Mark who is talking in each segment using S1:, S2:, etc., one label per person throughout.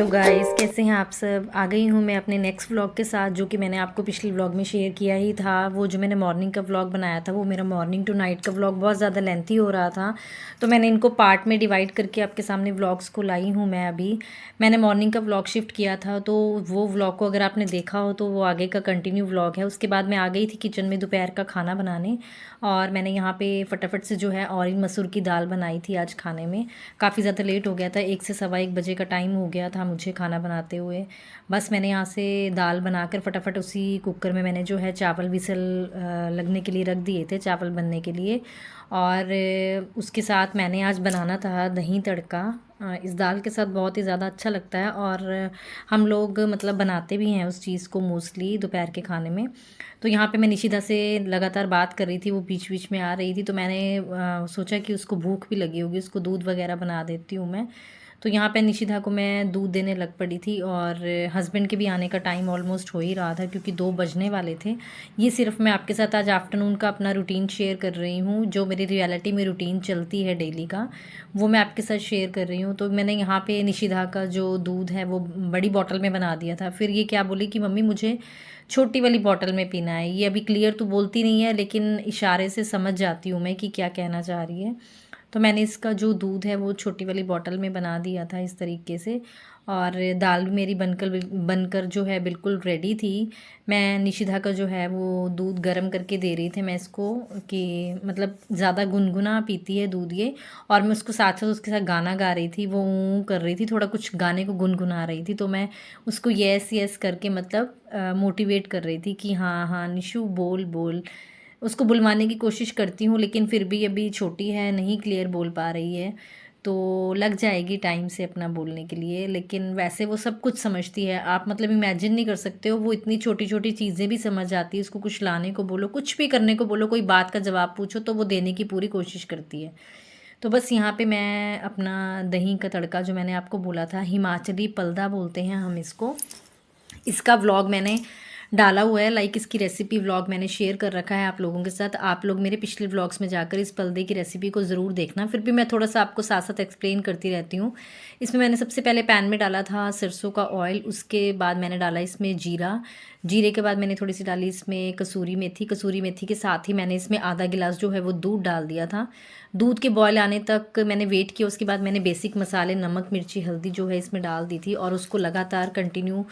S1: Hello guys, कैसे हैं आप सब। आ गई हूँ मैं अपने नेक्स्ट व्लॉग के साथ, जो कि मैंने आपको पिछले व्लॉग में शेयर किया ही था। वो जो मैंने मॉर्निंग का व्लॉग बनाया था, वो मेरा मॉर्निंग टू नाइट का व्लॉग बहुत ज़्यादा लेंथी हो रहा था, तो मैंने इनको पार्ट में डिवाइड करके आपके सामने व्लॉग्स को लाई हूँ। मैं अभी मैंने मॉर्निंग का व्लॉग शिफ्ट किया था, तो वो व्लॉग को अगर आपने देखा हो तो वो आगे का कंटिन्यू व्लॉग है। उसके बाद मैं आ गई थी किचन में दोपहर का खाना बनाने, और मैंने यहाँ पे फटाफट से जो है ऑरेंज मसूर की दाल बनाई थी आज खाने में। काफ़ी ज़्यादा लेट हो गया था, 1 से सवा 1 बजे का टाइम हो गया था मुझे खाना बनाते हुए। बस मैंने यहाँ से दाल बनाकर फटाफट उसी कुकर में मैंने जो है चावल विसल लगने के लिए रख दिए थे, चावल बनने के लिए। और उसके साथ मैंने आज बनाना था दही तड़का। इस दाल के साथ बहुत ही ज़्यादा अच्छा लगता है, और हम लोग मतलब बनाते भी हैं उस चीज़ को मोस्टली दोपहर के खाने में। तो यहाँ पे मैं निशिदा से लगातार बात कर रही थी, वो बीच बीच में आ रही थी, तो मैंने सोचा कि उसको भूख भी लगी होगी, उसको दूध वगैरह बना देती हूँ मैं। तो यहाँ पे निशिदा को मैं दूध देने लग पड़ी थी, और हस्बैंड के भी आने का टाइम ऑलमोस्ट हो ही रहा था, क्योंकि 2 बजने वाले थे। ये सिर्फ मैं आपके साथ आज आफ्टरनून का अपना रूटीन शेयर कर रही हूँ, जो मेरी रियलिटी में रूटीन चलती है डेली का, वो मैं आपके साथ शेयर कर रही हूँ। तो मैंने यहाँ पे निशिदा का जो दूध है वो बड़ी बॉटल में बना दिया था। फिर ये क्या बोली कि मम्मी मुझे छोटी वाली बॉटल में पीना है। ये अभी क्लियर तो बोलती नहीं है, लेकिन इशारे से समझ जाती हूँ मैं कि क्या कहना चाह रही है। तो मैंने इसका जो दूध है वो छोटी वाली बॉटल में बना दिया था इस तरीके से। और दाल भी मेरी बनकर जो है बिल्कुल रेडी थी। मैं निशिदा का जो है वो दूध गर्म करके दे रही थी मैं इसको, कि मतलब ज़्यादा गुनगुना पीती है दूध ये। और मैं उसको साथ साथ उसके साथ गाना गा रही थी, वो कर रही थी, थोड़ा कुछ गाने को गुनगुना रही थी। तो मैं उसको यस यस करके मतलब मोटिवेट कर रही थी कि हाँ हाँ निशु बोल बोल। उसको बुलवाने की कोशिश करती हूँ, लेकिन फिर भी अभी छोटी है, नहीं क्लियर बोल पा रही है, तो लग जाएगी टाइम से अपना बोलने के लिए। लेकिन वैसे वो सब कुछ समझती है, आप मतलब इमेजिन नहीं कर सकते हो, वो इतनी छोटी छोटी चीज़ें भी समझ जाती है। उसको कुछ लाने को बोलो, कुछ भी करने को बोलो, कोई बात का जवाब पूछो तो वो देने की पूरी कोशिश करती है। तो बस यहाँ पे मैं अपना दही का तड़का, जो मैंने आपको बोला था, हिमाचली पलदा बोलते हैं हम इसको, इसका व्लॉग मैंने डाला हुआ है। लाइक इसकी रेसिपी व्लॉग मैंने शेयर कर रखा है आप लोगों के साथ। आप लोग मेरे पिछले व्लॉग्स में जाकर इस पलदे की रेसिपी को ज़रूर देखना। फिर भी मैं थोड़ा सा आपको साथ साथ एक्सप्लेन करती रहती हूँ। इसमें मैंने सबसे पहले पैन में डाला था सरसों का ऑयल, उसके बाद मैंने डाला इसमें जीरा। जीरे के बाद मैंने थोड़ी सी डाली इसमें कसूरी मेथी। कसूरी मेथी के साथ ही मैंने इसमें आधा गिलास जो है वो दूध डाल दिया था। दूध के बॉयल आने तक मैंने वेट किया। उसके बाद मैंने बेसिक मसाले नमक मिर्ची हल्दी जो है इसमें डाल दी थी, और उसको लगातार कंटिन्यू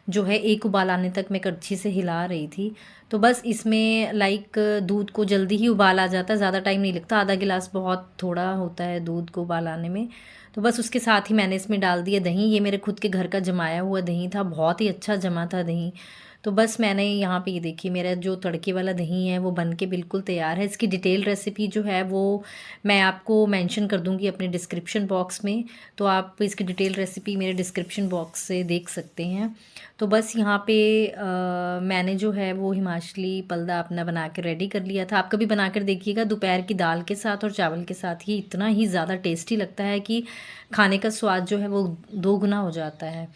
S1: जो है एक उबाल आने तक मैं कड़छी से हिला रही थी। तो बस इसमें लाइक दूध को जल्दी ही उबाल आ जाता है, ज़्यादा टाइम नहीं लगता, आधा गिलास बहुत थोड़ा होता है दूध को उबाल आने में। तो बस उसके साथ ही मैंने इसमें डाल दिया दही। ये मेरे खुद के घर का जमाया हुआ दही था, बहुत ही अच्छा जमा था दही। तो बस मैंने यहाँ पे ये देखिए, मेरा जो तड़के वाला दही है वो बन के बिल्कुल तैयार है। इसकी डिटेल रेसिपी जो है वो मैं आपको मेंशन कर दूँगी अपने डिस्क्रिप्शन बॉक्स में, तो आप इसकी डिटेल रेसिपी मेरे डिस्क्रिप्शन बॉक्स से देख सकते हैं। तो बस यहाँ पे मैंने जो है वो हिमाचली पलदा अपना बना के रेडी कर लिया था। आप कभी बना कर देखिएगा दोपहर की दाल के साथ और चावल के साथ, ये इतना ही ज़्यादा टेस्टी लगता है कि खाने का स्वाद जो है वो 2 गुना हो जाता है।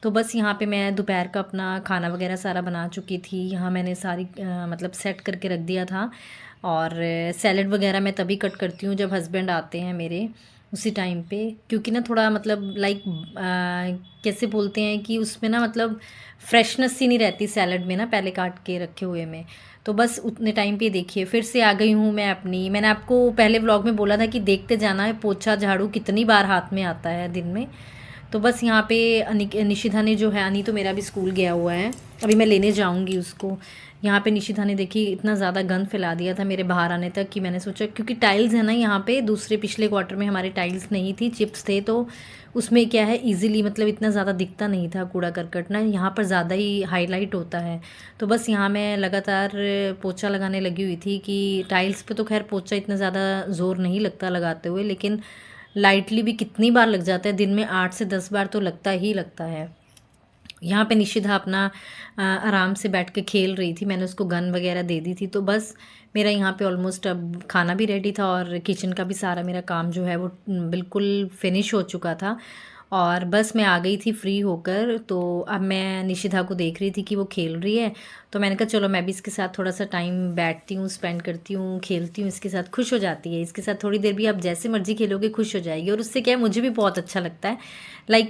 S1: तो बस यहाँ पे मैं दोपहर का अपना खाना वगैरह सारा बना चुकी थी। यहाँ मैंने सारी मतलब सेट करके रख दिया था। और सैलड वगैरह मैं तभी कट करती हूँ जब हस्बैंड आते हैं मेरे, उसी टाइम पे, क्योंकि ना थोड़ा मतलब लाइक कैसे बोलते हैं कि उसमें ना मतलब फ्रेशनेस सी नहीं रहती सैलड में ना, पहले काट के रखे हुए में। तो बस उतने टाइम पे देखिए फिर से आ गई हूँ मैं अपनी। मैंने आपको पहले व्लॉग में बोला था कि देखते जाना है पोछा झाड़ू कितनी बार हाथ में आता है दिन में। तो बस यहाँ पे निशिदा ने जो है, अनी तो मेरा भी स्कूल गया हुआ है, अभी मैं लेने जाऊँगी उसको। यहाँ पे निशिदा ने देखी इतना ज़्यादा गंद फैला दिया था मेरे बाहर आने तक, कि मैंने सोचा क्योंकि टाइल्स है ना यहाँ पे, दूसरे पिछले क्वार्टर में हमारे टाइल्स नहीं थी, चिप्स थे, तो उसमें क्या है इजीली मतलब इतना ज़्यादा दिखता नहीं था कूड़ा करकट ना, यहाँ पर ज़्यादा ही हाईलाइट होता है। तो बस यहाँ मैं लगातार पोछा लगाने लगी हुई थी, कि टाइल्स पे तो खैर पोछा इतना ज़्यादा ज़ोर नहीं लगता लगाते हुए, लेकिन लाइटली भी कितनी बार लग जाता है, दिन में 8 से 10 बार तो लगता ही लगता है। यहाँ पे निशिदा अपना आराम से बैठ के खेल रही थी, मैंने उसको गन वगैरह दे दी थी। तो बस मेरा यहाँ पे ऑलमोस्ट अब खाना भी रेडी था, और किचन का भी सारा मेरा काम जो है वो बिल्कुल फिनिश हो चुका था। और बस मैं आ गई थी फ्री होकर। तो अब मैं निशिथा को देख रही थी कि वो खेल रही है, तो मैंने कहा चलो मैं भी इसके साथ थोड़ा सा टाइम बैठती हूँ, स्पेंड करती हूँ, खेलती हूँ इसके साथ। खुश हो जाती है इसके साथ थोड़ी देर भी, आप जैसे मर्जी खेलोगे खुश हो जाएगी। और उससे क्या है, मुझे भी बहुत अच्छा लगता है।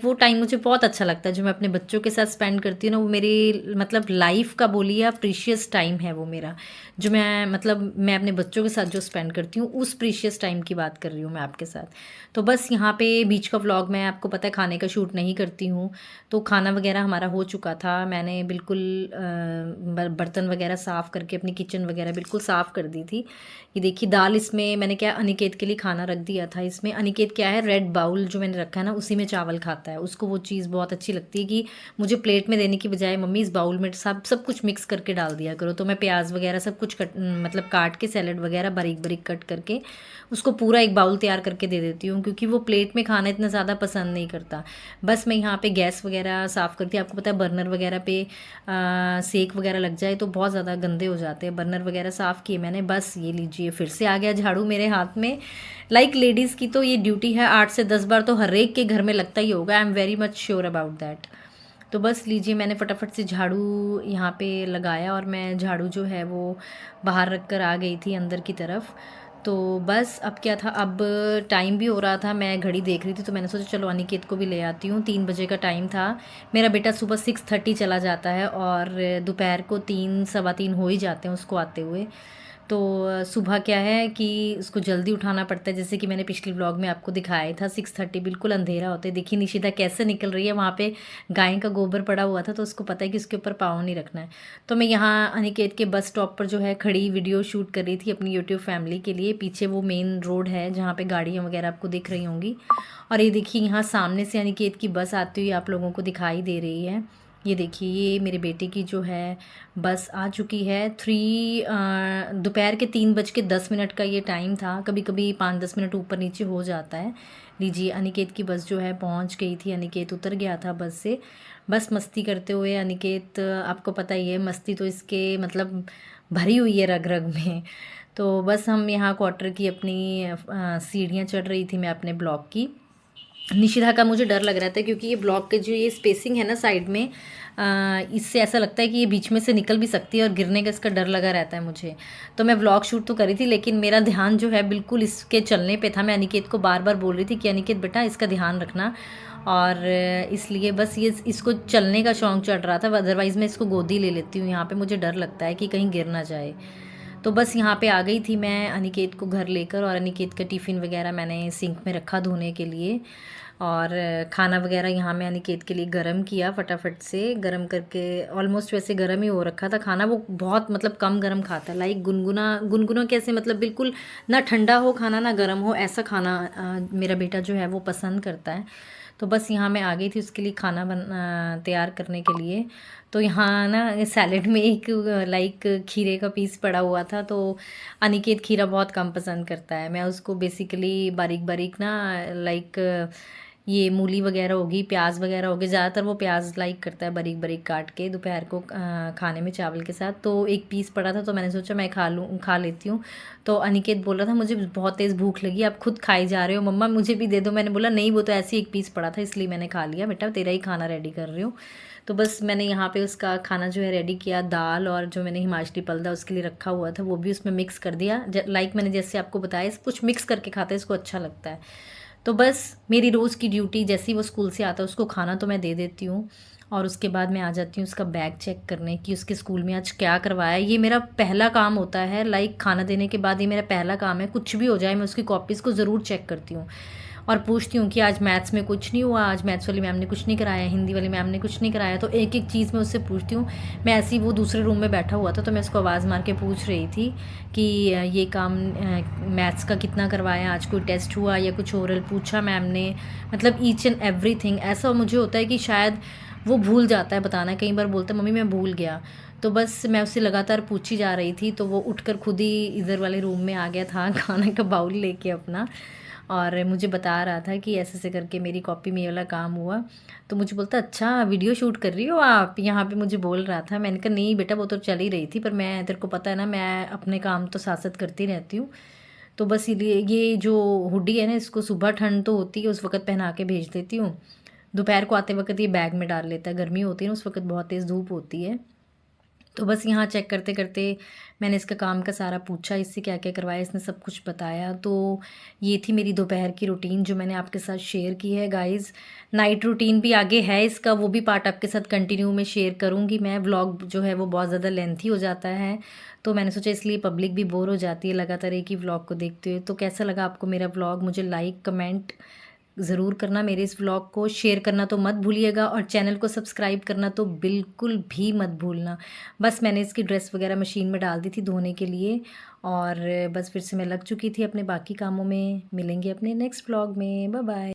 S1: वो टाइम मुझे बहुत अच्छा लगता है जो मैं अपने बच्चों के साथ स्पेंड करती हूँ ना, वो मेरी मतलब लाइफ का बोलिए या प्रीशियस टाइम है वो मेरा, जो मैं अपने बच्चों के साथ जो स्पेंड करती हूँ, उस प्रीशियस टाइम की बात कर रही हूँ मैं आपके साथ। तो बस यहाँ पे बीच का व्लॉग, मैं आपको पता है खाने का शूट नहीं करती हूँ। तो खाना वगैरह हमारा हो चुका था, मैंने बिल्कुल बर्तन वगैरह साफ़ करके अपनी किचन वगैरह बिल्कुल साफ़ कर दी थी। ये देखिए दाल, इसमें मैंने क्या अनिकेत के लिए खाना रख दिया था। इसमें अनिकेत क्या है, रेड बाउल जो मैंने रखा है ना, उसी में चावल खाता है। उसको वो चीज़ बहुत अच्छी लगती है कि मुझे प्लेट में देने की बजाय मम्मी इस बाउल में सब कुछ मिक्स करके डाल दिया करो। तो मैं प्याज वगैरह सब कुछ काट के, सैलेड वगैरह बारीक बारीक कट करके उसको पूरा एक बाउल तैयार करके दे देती हूँ, क्योंकि वो प्लेट में खाना इतना ज़्यादा पसंद नहीं करता। बस मैं यहाँ पे गैस वगैरह साफ़ करती हूँ। आपको पता है बर्नर वगैरह पे सेक वगैरह लग जाए तो बहुत ज़्यादा गंदे हो जाते हैं। बर्नर वगैरह साफ़ किए मैंने। बस ये लीजिए फिर से आ गया झाड़ू मेरे हाथ में। लेडीज़ की तो ये ड्यूटी है, 8 से 10 बार तो हर एक के घर में लगता ही होगा। I am very much sure about that. तो बस लीजिए मैंने फटाफट से झाड़ू यहाँ पे लगाया, और मैं झाड़ू जो है वो बाहर रख कर आ गई थी अंदर की तरफ। तो बस अब क्या था, अब टाइम भी हो रहा था, मैं घड़ी देख रही थी, तो मैंने सोचा चलो अनिकेत को भी ले आती हूँ। 3 बजे का टाइम था। मेरा बेटा सुबह 6:30 चला जाता है, और दोपहर को 3 सवा 3 हो ही जाते हैं उसको आते हुए। तो सुबह क्या है कि उसको जल्दी उठाना पड़ता है, जैसे कि मैंने पिछले व्लॉग में आपको दिखाया था। 6:30 बिल्कुल अंधेरा होता है। देखिए निशिता कैसे निकल रही है, वहाँ पे गाय का गोबर पड़ा हुआ था, तो उसको पता है कि उसके ऊपर पाँव नहीं रखना है। तो मैं यहाँ अनिकेत के बस स्टॉप पर जो है खड़ी वीडियो शूट कर रही थी अपनी यूट्यूब फैमिली के लिए। पीछे वो मेन रोड है जहाँ पे गाड़ियाँ वगैरह आपको दिख रही होंगी। और ये देखिए यहाँ सामने से अनिकेत की बस आती हुई आप लोगों को दिखाई दे रही है। ये देखिए ये मेरे बेटे की जो है बस आ चुकी है। दोपहर के 3:10 का ये टाइम था। कभी कभी 5-10 मिनट ऊपर नीचे हो जाता है। लीजिए अनिकेत की बस जो है पहुंच गई थी। अनिकेत उतर गया था बस से। बस मस्ती करते हुए अनिकेत, आपको पता ही है मस्ती तो इसके मतलब भरी हुई है रग रग में। तो बस हम यहाँ क्वार्टर की अपनी सीढ़ियाँ चढ़ रही थी मैं अपने ब्लॉक की। निशिता का मुझे डर लग रहा था, क्योंकि ये ब्लॉक के जो ये स्पेसिंग है ना साइड में, इससे ऐसा लगता है कि ये बीच में से निकल भी सकती है, और गिरने का इसका डर लगा रहता है मुझे। तो मैं व्लॉग शूट तो करी थी, लेकिन मेरा ध्यान जो है बिल्कुल इसके चलने पे था। मैं अनिकेत को बार बार बोल रही थी कि अनिकेत बेटा इसका ध्यान रखना। और इसलिए बस ये इसको चलने का शौक चढ़ रहा था, अदरवाइज़ मैं इसको गोदी ले लेती हूँ। यहाँ पे मुझे डर लगता है कि कहीं गिर ना जाए। तो बस यहाँ पे आ गई थी मैं अनिकेत को घर लेकर, और अनिकेत का टिफ़िन वगैरह मैंने सिंक में रखा धोने के लिए। और खाना वगैरह यहाँ मैं अनिकेत के लिए गरम किया, फटाफट से गरम करके। ऑलमोस्ट वैसे गरम ही हो रखा था खाना। वो बहुत मतलब कम गरम खाता है, लाइक गुनगुना गुनगुना कैसे, मतलब बिल्कुल ना ठंडा हो खाना ना गरम हो, ऐसा खाना मेरा बेटा जो है वो पसंद करता है। तो बस यहाँ मैं आ गई थी उसके लिए खाना तैयार करने के लिए। तो यहाँ ना सैलेड में एक खीरे का पीस पड़ा हुआ था। तो अनिकेत खीरा बहुत कम पसंद करता है। मैं उसको बेसिकली बारीक बारीक ना ये मूली वगैरह होगी, प्याज वगैरह होगी, ज़्यादातर वो प्याज लाइक करता है बारीक बारीक काट के दोपहर को खाने में चावल के साथ। तो एक पीस पड़ा था, तो मैंने सोचा मैं खा लेती हूँ। तो अनिकेत बोल रहा था मुझे बहुत तेज़ भूख लगी, आप खुद खाई जा रहे हो मम्मा, मुझे भी दे दो। मैंने बोला नहीं, वो तो ऐसे ही एक पीस पड़ा था इसलिए मैंने खा लिया। बेटा तेरा ही खाना रेडी कर रही हूँ। तो बस मैंने यहाँ पे उसका खाना जो है रेडी किया। दाल और जो मैंने हिमाचली पलदा उसके लिए रखा हुआ था वो भी उसमें मिक्स कर दिया। मैंने जैसे आपको बताया, कुछ मिक्स करके खाता है, इसको अच्छा लगता है। तो बस मेरी रोज़ की ड्यूटी, जैसे ही वो स्कूल से आता है उसको खाना तो मैं दे देती हूँ, और उसके बाद मैं आ जाती हूँ उसका बैग चेक करने कि उसके स्कूल में आज क्या करवाया है। ये मेरा पहला काम होता है, खाना देने के बाद ये मेरा पहला काम है। कुछ भी हो जाए मैं उसकी कॉपीज़ को ज़रूर चेक करती हूँ, और पूछती हूँ कि आज मैथ्स में कुछ नहीं हुआ, आज मैथ्स वाली मैम ने कुछ नहीं कराया, हिंदी वाली मैम ने कुछ नहीं कराया। तो एक एक चीज़ मैं उससे पूछती हूँ। मैं ऐसे ही, वो दूसरे रूम में बैठा हुआ था, तो मैं उसको आवाज़ मार के पूछ रही थी कि ये काम मैथ्स का कितना करवाया, आज कोई टेस्ट हुआ या कुछ ओरल पूछा मैम ने, मतलब ईच एंड एवरीथिंग। ऐसा मुझे होता है कि शायद वो भूल जाता है बताना, कई बार बोलता है मम्मी मैं भूल गया। तो बस मैं उससे लगातार पूछी जा रही थी। तो वो उठकर खुद ही इधर वाले रूम में आ गया था खाने का बाउल लेके अपना, और मुझे बता रहा था कि ऐसे ऐसे करके मेरी कॉपी में ये वाला काम हुआ। तो मुझे बोलता अच्छा वीडियो शूट कर रही हो आप यहाँ पे, मुझे बोल रहा था। मैंने कहा नहीं बेटा वो तो चल ही रही थी, पर मैं, तेरे को पता है ना मैं अपने काम तो साथ साथ करती रहती हूँ। तो बस ये जो हुडी है ना, इसको सुबह ठंड तो होती है उस वक्त पहना के भेज देती हूँ। दोपहर को आते वक्त ये बैग में डाल लेता है, गर्मी होती है ना उस वक्त बहुत तेज़ धूप होती है। तो बस यहाँ चेक करते करते मैंने इसका काम का सारा पूछा, इससे क्या क्या करवाया, इसने सब कुछ बताया। तो ये थी मेरी दोपहर की रूटीन जो मैंने आपके साथ शेयर की है गाइज़। नाइट रूटीन भी आगे है इसका, वो भी पार्ट आपके साथ कंटिन्यू में शेयर करूँगी मैं। व्लॉग जो है वो बहुत ज़्यादा लेंथी हो जाता है, तो मैंने सोचा इसलिए पब्लिक भी बोर हो जाती है लगातार एक ही व्लॉग को देखते हुए। तो कैसा लगा आपको मेरा व्लॉग, मुझे लाइक कमेंट ज़रूर करना। मेरे इस व्लॉग को शेयर करना तो मत भूलिएगा, और चैनल को सब्सक्राइब करना तो बिल्कुल भी मत भूलना। बस मैंने इसकी ड्रेस वगैरह मशीन में डाल दी थी धोने के लिए, और बस फिर से मैं लग चुकी थी अपने बाकी कामों में। मिलेंगे अपने नेक्स्ट व्लॉग में, बाय बाय।